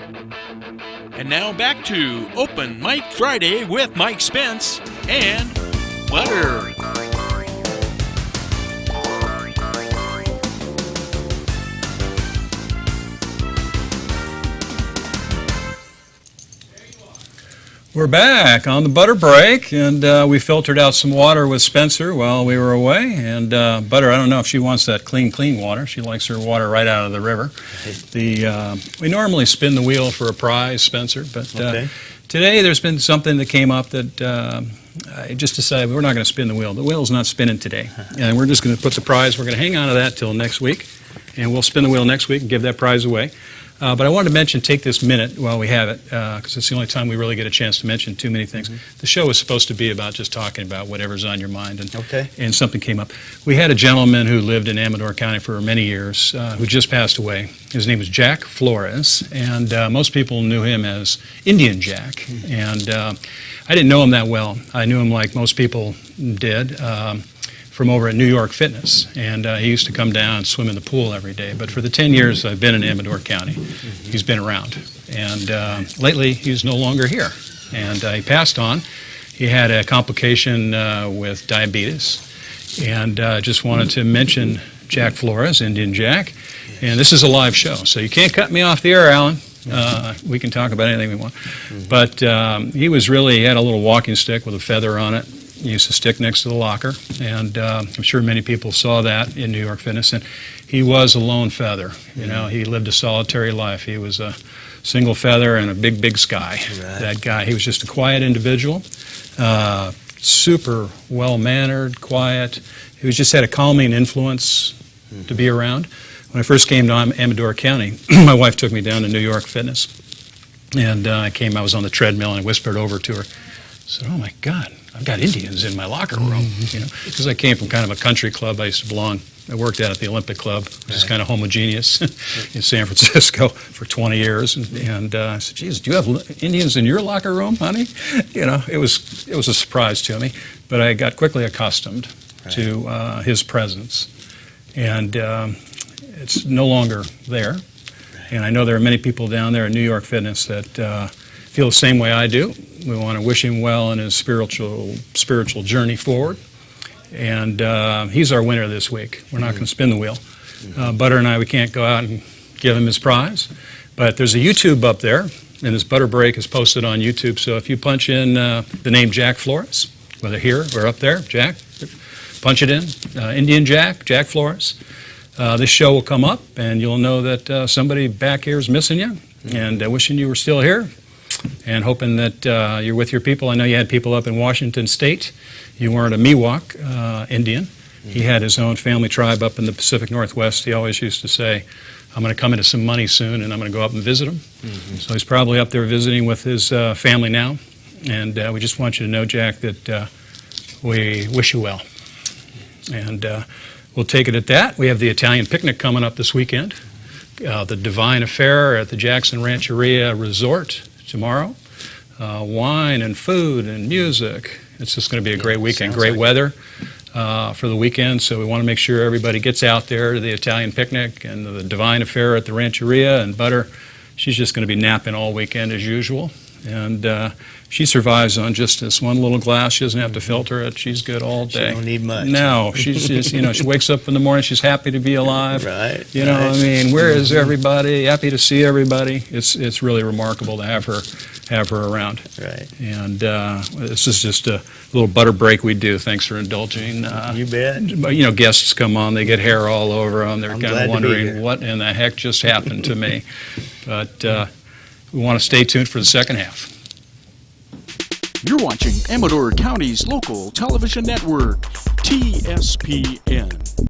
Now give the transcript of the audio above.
And now back to Open Mic Friday with Mike Spence and Butter. We're back on the butter break, and we filtered out some water with Spencer while we were away. And Butter, I don't know if she wants that clean water. She likes her water right out of the river. We normally spin the wheel for a prize, Spencer, but today there's been something that came up that I just decided we're not going to spin the wheel. The wheel's not spinning today, and we're just going to put the prize. We're going to hang on to that till next week, and we'll spin the wheel next week and give that prize away. But I wanted to mention, take this minute while we have it, because it's the only time we really get a chance to mention too many things. The show is supposed to be about just talking about whatever's on your mind, and something came up. We had a gentleman who lived in Amador County for many years who just passed away. His name was Jack Flores, and most people knew him as Indian Jack. And I didn't know him that well. I knew him like most people did. From over at New York Fitness, and he used to come down and swim in the pool every day. But for the 10 years I've been in Amador County, he's been around. And lately he's no longer here, and he passed on. He had a complication with diabetes, and just wanted to mention Jack Flores, Indian Jack. And this is a live show, so you can't cut me off the air, Alan. We can talk about anything we want. But he had a little walking stick with a feather on it. He used to stick next to the locker, and I'm sure many people saw that in New York Fitness. And he was a lone feather. You know, he lived a solitary life. He was a single feather in a big sky. Right. That guy. He was just a quiet individual, super well-mannered, quiet. He just had a calming influence to be around. When I first came to Amador County, my wife took me down to New York Fitness, and I was on the treadmill, and I whispered over to her. I said, "Oh my God, I've got Indians in my locker room," you know, because I came from kind of a country club. I worked out at the Olympic Club, which is kind of homogeneous in San Francisco for 20 years. And I said, "Geez, do you have Indians in your locker room, honey?" You know, it was a surprise to me, but I got quickly accustomed to his presence, and it's no longer there. And I know there are many people down there in New York Fitness that feel the same way I do. We want to wish him well in his spiritual journey forward. And he's our winner this week. We're not going to spin the wheel. Butter and I, we can't go out and give him his prize. But there's a YouTube up there, and his Butter Break is posted on YouTube. So if you punch in the name Jack Flores, whether here or up there, Jack, punch it in, Indian Jack, Jack Flores. This show will come up, and you'll know that somebody back here is missing you, and wishing you were still here. And hoping that you're with your people. I know you had people up in Washington State. You weren't a Miwok Indian. He had his own family tribe up in the Pacific Northwest. He always used to say, "I'm going to come into some money soon, and I'm going to go up and visit him." So he's probably up there visiting with his family now. And we just want you to know, Jack, that we wish you well. And we'll take it at that. We have the Italian picnic coming up this weekend. The Divine Affair at the Jackson Rancheria Resort tomorrow. Wine and food and music. It's just going to be a great weekend. Great weather for the weekend, so we want to make sure everybody gets out there to the Italian picnic and the Divine Affair at the Rancheria. And Butter, she's just going to be napping all weekend as usual. And she survives on just this one little glass. She doesn't have to filter it. She's good all day. She don't need much. No, she's just, she wakes up in the morning, she's happy to be alive. Right. You know, I mean, where is everybody? Happy to see everybody. It's really remarkable to have her around. Right. And this is just a little butter break we do. Thanks for indulging. You bet. But, guests come on, they get hair all over them. They're I'm kind glad of to be wondering here. what in the heck just happened to me. But we want to stay tuned for the second half. You're watching Amador County's local television network, TSPN.